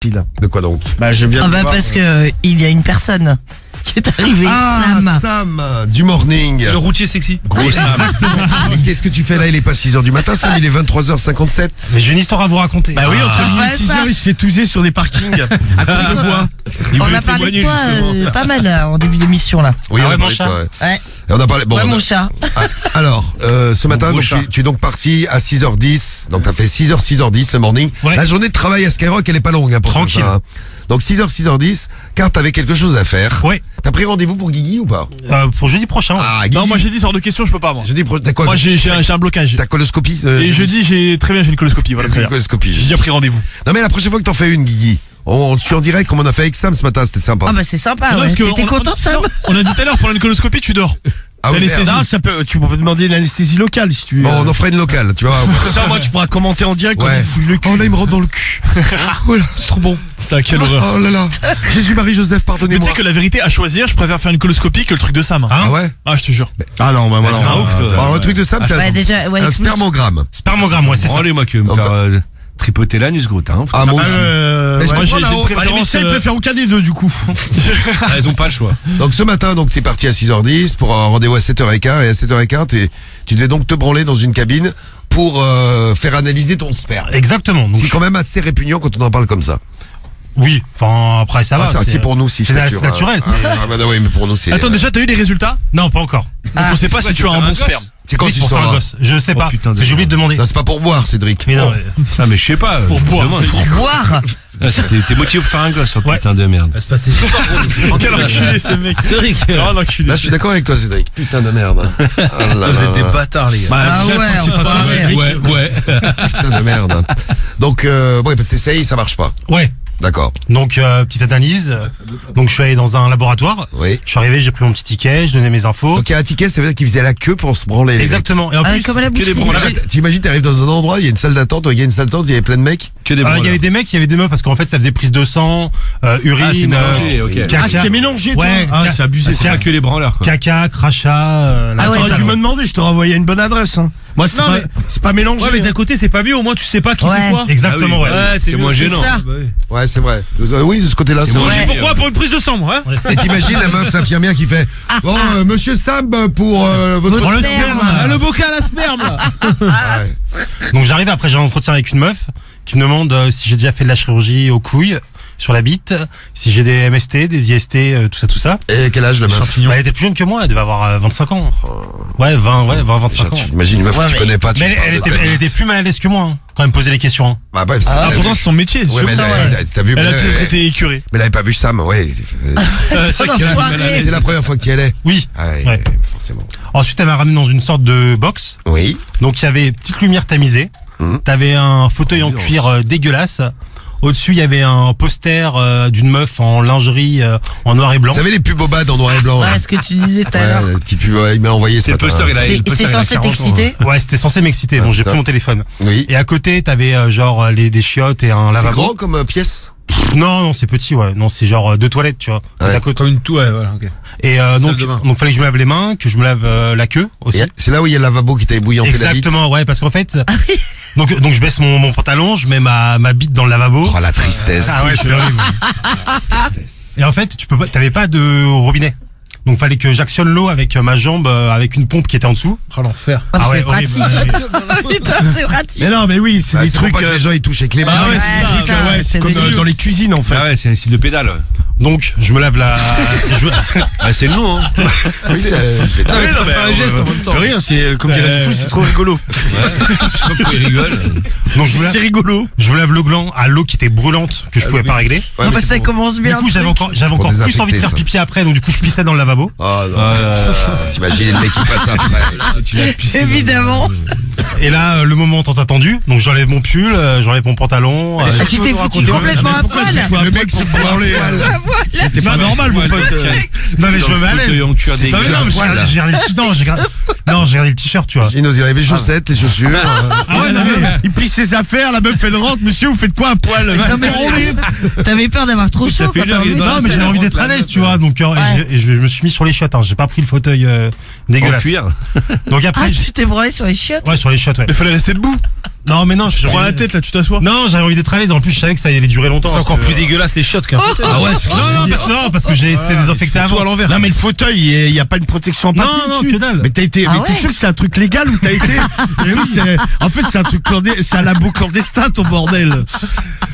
De quoi donc? Bah je viens de voir. Parce que il y a une personne qui est arrivée, Sam du morning. C'est le routier sexy. Gros Sam. Mais qu'est-ce que tu fais là? Il est pas 6h du matin, Sam, il est 23h57. Mais j'ai une histoire à vous raconter. Bah oui, entre minuit et 6h, il se fait touser sur des parkings à Courbevoie. on a parlé de toi pas mal en début d'émission là. Oui, Ah on a ouais, parlé mon de toi, chat. ouais. Ouais. Et on a parlé. Bon, Ouais, mon chat. Alors, ce matin, donc, tu es donc parti à 6h10. Donc, t'as fait 6h10 le morning. Ouais. La journée de travail à Skyrock, elle est pas longue, hein, pour Tranquille. ça, hein. Donc, 6h10, car t'avais quelque chose à faire. Ouais. T'as pris rendez-vous pour Guigui ou pas? Pour jeudi prochain. Ah, Guigui. Non, moi j'ai dit hors de question, je peux pas moi. Je dis, t'as quoi? Moi j'ai un blocage. Ta coloscopie? Et jeudi j'ai très bien fait une coloscopie, voilà. T'as Très une bien. coloscopie. J'ai déjà pris rendez-vous. Non, mais la prochaine fois que t'en fais une, Guigui, on suit en direct comme on a fait avec Sam ce matin, c'était sympa. Ah bah c'est sympa, Non, ouais. parce que T'étais content Sam? On a dit tout à l'heure, pendant une coloscopie, tu dors. Ah oui, l'anesthésie. merde. Tu peux demander l'anesthésie locale si tu veux. Bon, on en fera une locale, tu vois. Ça, moi, tu pourras commenter en direct quand Ouais. il fouille le cul. Oh là, il me rentre dans le cul. Oh là, c'est trop bon. Putain, quelle horreur. Oh là là. Jésus-Marie-Joseph, Mais tu pardonnez-moi. sais que la vérité, à choisir, je préfère faire une coloscopie que le truc de Sam. Ah ouais? Ah, je te jure. Ah non, bah moi, c'est un ouf, toi. Bon, un truc de Sam, c'est Ouais, déjà, ouais, un explique. spermogramme. Spermogramme, ouais, c'est ça. Allez, moi, que me Donc, faire tripoter l'anus, gros, hein. Ah, moi aussi. Mais je moi, comprends, j'ai là, une oh, préférence. les médecins, ils préfèrent aucun des deux, du coup. Ah, ils ont pas le choix. Donc ce matin, donc t'es parti à 6h10 pour un rendez-vous à 7h15 et à 7h15, tu devais donc te branler dans une cabine pour faire analyser ton sperme. Exactement. Donc, C'est quand même assez répugnant quand on en parle comme ça. oui. Enfin, après, ça va. C'est pour nous, si c'est je t'assure, c'est naturel. hein. Ah bah non, oui, mais pour nous, c'est. Attends, déjà, t'as eu des résultats? Non, pas encore. Donc on sait pas si tu as un bon sperme. C'est quand Oui, tu c'est pour faire un sauras. gosse. Je sais pas. putain, Parce que j'ai oublié de demander. Non, c'est pas pour boire, Cédric. Mais non, Ah, mais je sais pas. Pour boire. Boire. T'es motivé pour faire un gosse, oh Ouais. putain de merde. Quel enculé ce mec. C'est vrai que. Oh, l'enculé. Là, je suis d'accord avec toi, Cédric. Putain de merde. Oh là Vous là êtes des là. bâtards, les gars. Bah, Ah déjà, ouais, faut que c'est enfin, pas toi, ouais. Cédric. Ouais. Putain de merde. Donc, ouais, parce que t'essayes, ça marche pas. ouais. D'accord. Donc, petite analyse. Donc, je suis allé dans un laboratoire. Oui. Je suis arrivé, j'ai pris mon petit ticket, je donnais mes infos. Donc, il y a un ticket, ça veut dire qu'ils faisaient la queue pour se branler. les mecs. Exactement. Et en plus, Comme à la boucherie. T'imagines, t'arrives dans un endroit, il y a une salle d'attente, il y a une salle d'attente, il y avait plein de mecs. Que des il y branleurs. avait des mecs, il y avait des meufs, parce qu'en fait, ça faisait prise de sang, urine, Ah, c'est mélangé, ok. caca. Ah, c'était mélangé, toi. Ouais, Ah, c'est abusé. C'est pas que les branleurs, quoi. Caca, crachat. Ah ouais, T'aurais dû non. me demander, je t'aurais envoyé une bonne adresse. Hein. Moi, c'est Non, pas, mais- c'est pas mélangé. Ouais, mais d'un côté, c'est pas mieux, au moins tu sais pas qui Ouais. fait quoi. Exactement, ouais. Ouais, c'est moins C'est gênant. ça. Ouais, c'est vrai. Oui, de ce côté-là, c'est moi, vrai. Ouais. Pourquoi? Pour une prise de sang, hein? Et t'imagines la meuf, l'infirmière qui fait bon, monsieur Sam, pour votre Votre sperme. sperme. Ah, le bocal à sperme là. Ouais. Donc j'arrive après j'ai un entretien avec une meuf qui me demande si j'ai déjà fait de la chirurgie aux couilles, sur la bite, si j'ai des MST, des IST, tout ça. Et quel âge la meuf? Bah, elle était plus jeune que moi, elle devait avoir 25 ans. Ouais, 25 ans. Imagine une meuf Ouais, que tu mais- connais pas. tu Mais parles elle de était, ta elle bite. était plus mal à l'aise que moi, hein, quand elle me posait les questions. Hein. Bah, ouais, Ah, Pourtant c'est son métier. ouais, mais ça, ouais. t'as vu, Elle a mais toujours été écurée. elle avait pas vu Sam, ouais. Oh, l'enfoiré. C'est la première fois que tu y allais. Oui. Ah ouais, Ouais. forcément. Ensuite, elle m'a ramené dans une sorte de box. Oui. Donc il y avait petite lumière tamisée. T'avais un fauteuil en Ambiance. cuir dégueulasse. Au-dessus, il y avait un poster d'une meuf en lingerie en noir et blanc. Vous savez les pubs au bad en noir et blanc là. Ouais, ce que tu disais tout à l'heure. Ouais, le petit pub, ouais, il m'a envoyé ce C'est le matin. poster, il a. le poster, C'est il a censé 40 ans, t'exciter. Ouais, c'était censé m'exciter, donc j'ai putain. pris mon téléphone. Oui. Et à côté, t'avais genre des chiottes et un C'est lavabo. grand comme pièce. Non, c'est petit, ouais. Non, c'est genre 2 toilettes, tu vois. Ouais. À côté. Comme une toux, ouais, voilà, ok. Et Salle donc, de bain. fallait que je me lave les mains, que je me lave la queue aussi. Et c'est là où il y a le lavabo qui t'a ébouillanté la bite. Exactement, ouais, parce qu'en fait, donc je baisse mon pantalon, je mets ma bite dans le lavabo. Oh la tristesse. Ah ouais, c'est horrible. Et en fait, t'avais pas de robinet. Donc fallait que j'actionne l'eau avec ma jambe, avec une pompe qui était en dessous. Oh l'enfer. Ah, ouais, c'est pratique. horrible. Putain, c'est pratique. Mais non, mais oui, c'est Ouais, des c'est pour trucs. pas que les gens ils touchent avec les mains. Ah ouais, Ouais, c'est c'est ça, ouais, c'est c'est comme venu. dans les cuisines en fait. Ah ouais, c'est un style de pédale. Donc je me lave la. Ah, c'est le nom, hein. Oui, c'est- Non, mais t'as fait un geste en même temps. De rien, c'est comme dirait du fou, c'est trop rigolo. Je sais pas pourquoi il rigole. Donc C'est rigolo. je me lave le gland à l'eau qui était brûlante que je pouvais pas régler. Ouais, Non, mais bah, c'est ça pour- commence Du bien. coup le j'avais truc. encore pour plus envie de désinfecter, faire ça. pipi après, donc du coup je pissais dans le lavabo. Oh non. T'imagines le mec qui passe après. Tu l'as pissé. Évidemment. Et là le moment tant attendu, donc j'enlève mon pull, j'enlève mon pantalon. Tu t'es foutu complètement à poil. Le mec se fout en l'air. T'es pas normal, mon pote. Non mais je me mets à l'aise. Fauteuil en cuir Non, mais dégueu. non, mais j'ai regardé le t-shirt, tu vois. Il nous dirait les chaussettes, les chaussures. Ah ouais, non, mais il plie ses affaires, la meuf elle rentre, monsieur, vous faites quoi à poil? Non, mais t'avais peur d'avoir trop chaud quand t'as envie. Non, mais j'avais envie d'être à l'aise, tu vois. Donc, et je me suis mis sur les chiottes. Hein. J'ai pas pris le fauteuil En dégueulasse. cuir. Donc après, Ah, tu t'es branlé sur les chiottes? ouais, sur les chiottes, ouais. Il fallait rester debout. Non, mais non, je Prends la tête là, tu t'assois. Non, j'avais envie d'être à l'aise. En plus, je savais que ça allait durer longtemps. C'est encore plus dégueulasse les shots qu'un fauteuil. Ah ouais, Non, parce que c'était désinfecté Tout avant. à l'envers. Non mais le fauteuil, il y a pas une protection en papier Non, dessus. que dalle. Mais t'as été, Ah mais t'es ouais. sûr que c'est un truc légal ou t'as été Mais oui, en fait c'est un truc c'est un labo clandestin ton bordel.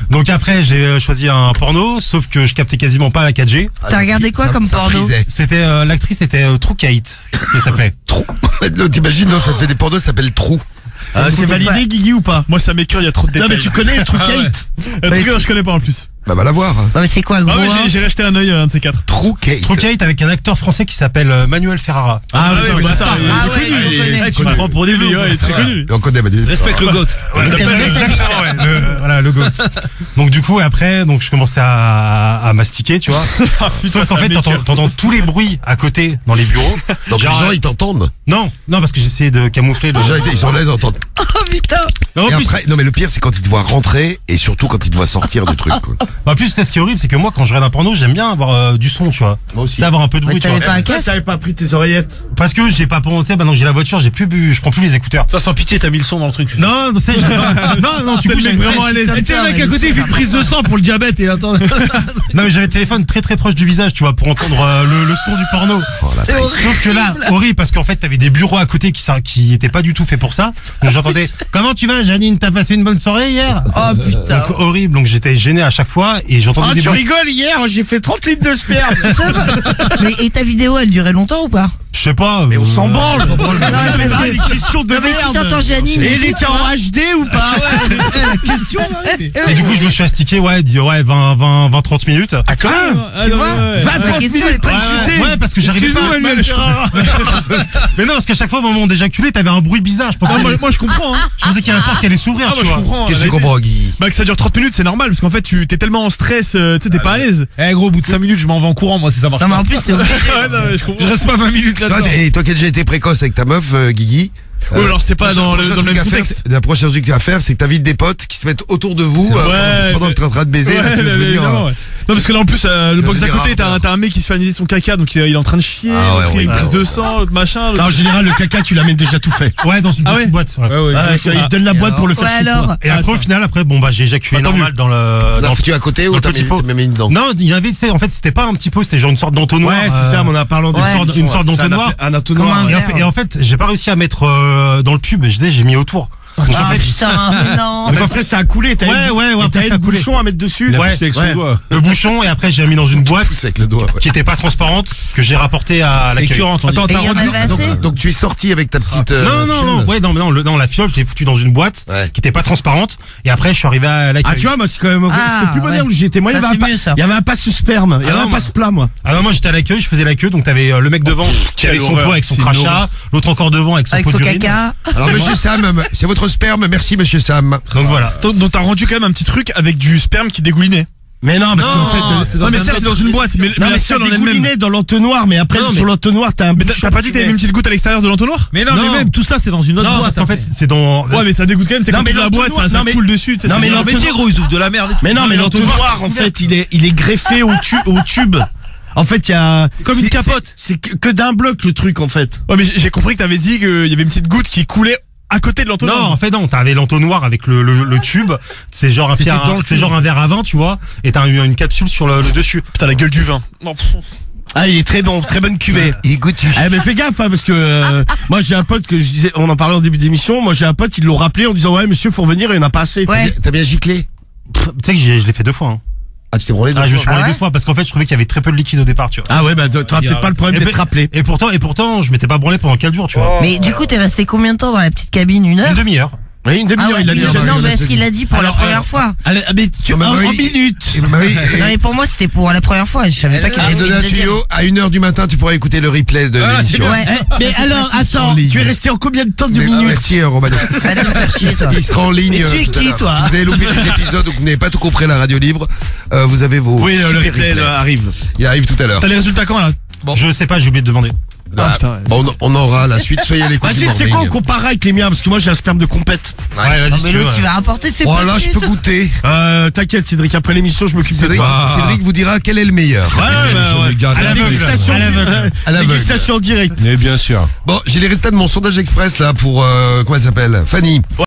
Donc après, j'ai choisi un porno, sauf que je captais quasiment pas la 4G. T'as regardé quoi comme porno? C'était l'actrice, c'était True Kate, qui s'appelait. Trou. T'imagines, non, ça fait des pornos, ça s'appelle Trou. C'est validé Guigui ou pas? Moi ça m'écoeure, il y a trop de Non détails. mais tu connais le truc Ah ouais. Kate. Un truc que je connais pas en plus. Bah va la voir. Non mais c'est quoi gros? Ah ouais, hein j'ai racheté un œil, un de ces quatre. Trou Kate. True Kate avec un acteur français qui s'appelle Manuel Ferrara. Ah ouais, oui, bah, ça. ça, Ah ouais, on connaît. Tu me prends pour des vieux, il est très connu. On connaît Manu. Respecte le goat. Ça T'as s'appelle vu sa bite? Voilà, le goat. Donc du coup, après, donc je commençais à mastiquer, tu vois. Sauf qu'en fait, t'entends tous les bruits à côté dans les bureaux. Donc Genre, les gens ils t'entendent. Non, parce que j'essayais de camoufler le. Les gens ils sont là, ils entendent. Oh putain. En Et plus, après, non mais le pire c'est quand ils te voient rentrer et surtout quand ils te voient sortir du truc. Quoi. En plus, c'est ce qui est horrible, c'est que moi, quand je regarde un porno, j'aime bien avoir du son, tu vois. Moi aussi. C'est avoir un peu de bruit, Ouais, tu vois. t'avais pas un pourquoi casque? t'avais pas pris tes oreillettes? Parce que j'ai pas pour, tu sais, maintenant que j'ai la voiture, je prends plus les écouteurs. Toi sans pitié, t'as mis le son dans le truc. Non, tu sais, non, du coup, Le mec vraiment à l'aise. Comme Tu sais, ça, le mec à ouais, côté, il fait une prise de sang pour le diabète et attends. Non, mais j'avais le téléphone très très proche du visage, tu vois, pour entendre le son du porno. C'est horrible. Sauf que là, horrible, parce qu'en fait, t'avais des bureaux à côté qui étaient pas du tout faits pour ça. Donc j'entendais, comment tu vas, Janine, t'as passé une bonne soirée hier? Oh putain. Donc horrible, donc j'étais gêné à chaque fois et j'entendais Ah des tu bruits. rigoles, hier j'ai fait 30 litres de sperme. Ça va. Mais et ta vidéo elle durait longtemps ou pas? Je sais pas. Mais on s'en branle. Non, Mais c'est des questions de Non mais si t'entends merde. Janine. Et il était en HD ou pas? Et du coup, je me suis astiqué, ouais, 20-30 minutes. Ah quand même. Tu vois? La 20 question elle est pas chutée. Ouais, parce que j'arrivais pas. Excuse-nous, Manuel, Mais non, parce qu'à chaque fois, au moment d'éjaculer, t'avais un bruit bizarre. Je pensais, Moi je comprends. Hein. je pensais qu'il y avait la porte qui allait s'ouvrir, Ah tu moi je vois. comprends. Qu'est-ce que tu comprends Guy? Bah que ça dure 30 minutes, c'est normal parce qu'en fait tu t'es tellement en stress, tu sais t'es pas à l'aise. Eh gros, au bout de 5 minutes, je m'en vais en courant, moi, si ça marche Non mais pas. en plus c'est obligé. Ouais, non, mais je comprends. Je reste pas 20 minutes Toi, là-dedans. toi qui as déjà été précoce avec ta meuf, Guigui. Ouais, alors c'était pas dans le même contexte. La prochaine truc à faire, c'est que t'invites des potes qui se mettent autour de vous vrai. pendant que t'es en train de baiser. Ouais, là, tu veux te dire, évidemment, ouais. Non parce que là en plus le box d'à c'est côté rare, t'as un mec qui se fait analyser son caca donc il est en train de chier, Ah ouais, l'autre, il a une horrible. prise de sang, l'autre machin. l'autre- En général le caca tu l'amènes déjà tout fait. Ouais, dans une Ah petite ouais boîte. Ouais. Ouais, ouais, Ah, exactement. il te donne la boîte pour le Ouais faire chez toi. alors. Et après, au final, bon, bah, j'ai éjaculé Tant normal dans le. T'as dans le- foutu à côté ou dans t'as le petit pot. mis dedans? Non, il y avait, tu sais, en fait, c'était pas un petit pot, c'était genre une sorte d'entonnoir. Ouais c'est ça, on en a parlé Ouais. une sorte d'entonnoir. Un entonnoir. Comme un Et en fait, j'ai pas réussi à mettre dans le tube, j'ai mis autour. Donc, en Ah fait, putain mais non. Donc après ça a coulé, t'as Ouais, t'as après, ça a un coulé. bouchon à mettre dessus. Il a Ouais, poussé avec son ouais. doigt. le bouchon, et après, j'ai mis dans une boîte Pousse avec le doigt. Ouais. qui était pas transparente, que j'ai rapporté à C'est la écœurant, ton Attends, Et il y en avait assez. Donc tu es sorti avec ta petite. Non, ouais, non, la fiole, je l'ai foutu dans une boîte Ouais. qui était pas transparente, et après, je suis arrivé à l'accueil. Ah tu vois moi c'est quand même Ah, c'était plus moderne ouais. où j'étais. Moi il y Ça, avait un c'est pas- mieux, ça. il y avait un passe sperme, il y Ah avait non, un passe plat moi. Ah non, moi j'étais à l'accueil, je faisais la queue, donc t'avais le mec devant qui avait Quelle son horreur, pot avec son c'est crachat, l'autre encore devant avec son Avec pot son d'urine. caca. Alors monsieur Sam, c'est votre sperme. Merci monsieur Sam. Donc voilà. Donc t'as rendu quand même un petit truc avec du sperme qui dégoulinait. Mais non parce qu'en fait Non mais ça c'est dans une boîte, mais non la mais ça fiole en elle-même. dégoulinait dans l'entonnoir mais après Non, sur mais- l'entonnoir t'as un Mais bouchon t'as pas dit que t'avais mis une petite goutte à l'extérieur de l'entonnoir? Mais non, Non. mais même tout ça, c'est dans une autre Non, boîte. parce qu'en fait, c'est dans. Ouais mais ça dégoûte quand même, c'est Non, quand mais tu la boîte, l'entonnoir- ça non, mais- coule dessus, tu sais, non, c'est mais genre- Mais tiens, gros, ils ouvrent de la merde. Mais non mais l'entonnoir en fait il est greffé au tube. En fait il y a Comme une c'est- capote. C'est que d'un bloc le truc en fait. Ouais mais j'ai compris que t'avais dit qu'il y avait une petite goutte qui coulait à côté de l'entonnoir. Non, en fait, non, t'avais l'entonnoir avec le tube. C'est genre C'était dans le c'est tube. genre un verre à vin, tu vois. Et t'as une capsule sur le dessus. Putain la gueule du vin. Non, pff. Ah il est très bon, très bonne cuvée. Il goûte. Ah mais fais gaffe hein, parce que moi j'ai un pote que je disais, on en parlait en début d'émission, moi j'ai un pote, ils l'ont rappelé en disant ouais monsieur faut revenir, il n'y en a pas assez. Ouais. T'as bien giclé? Tu sais que je l'ai fait 2 fois. Hein. Ah tu t'es branlé deux Ah, je me fois. suis branlé Ah ouais 2 fois parce qu'en fait, je trouvais qu'il y avait très peu de liquide au départ, tu vois. Ah ouais bah t'auras peut-être pas le problème Et d'être puis- rappelé. Et pourtant, je m'étais pas branlé pendant 4 jours, tu vois. Mais du coup t'es resté combien de temps dans la petite cabine? Une heure? Une demi-heure. Oui une demi-heure Ah ouais, il a dit. non Marie, mais est-ce qu'il l'a dit pour la première fois? Allez, mais tu Non, mais en Marie- minutes. Et Marie, Non mais pour moi c'était pour la première fois, je savais pas qu'il j'ai avait fait donné une un deuxième. tuyau. À 1h du matin, tu pourras écouter le replay de l'émission. Ouais. Mais Ça, c'est alors pratique. attends, En ligne. tu es resté en combien de temps de Mais- minutes? Merci Romano. Allez me faire chier toi. Il sera en ligne. Mais tu es tout à qui, l'heure. toi Si vous avez loupé des épisodes ou que vous n'avez pas tout compris à la radio libre, vous avez vos. Oui le super replay replays. arrive. Il arrive tout à l'heure. T'as les résultats quand là? Je sais pas, j'ai oublié de demander. Ah, putain. Bon, on aura la suite. Soyez à l'écoute. du Vas-y c'est morning. quoi on compare avec les miens parce que moi j'ai un sperme de compète. Ouais, vas-y, Non si mais tu veux, l'autre il ouais. va rapporter ses Oh là, papiers je et peux tout. goûter. T'inquiète Cédric après l'émission je m'occupe de Cédric, toi. Cédric vous dira quel est le meilleur. Ouais, Ouais. à la dégustation, À l'aveugle. À l'aveugle. dégustation en direct. Mais bien sûr. Bon, j'ai les résultats de mon sondage express là pour comment elle s'appelle, Fanny.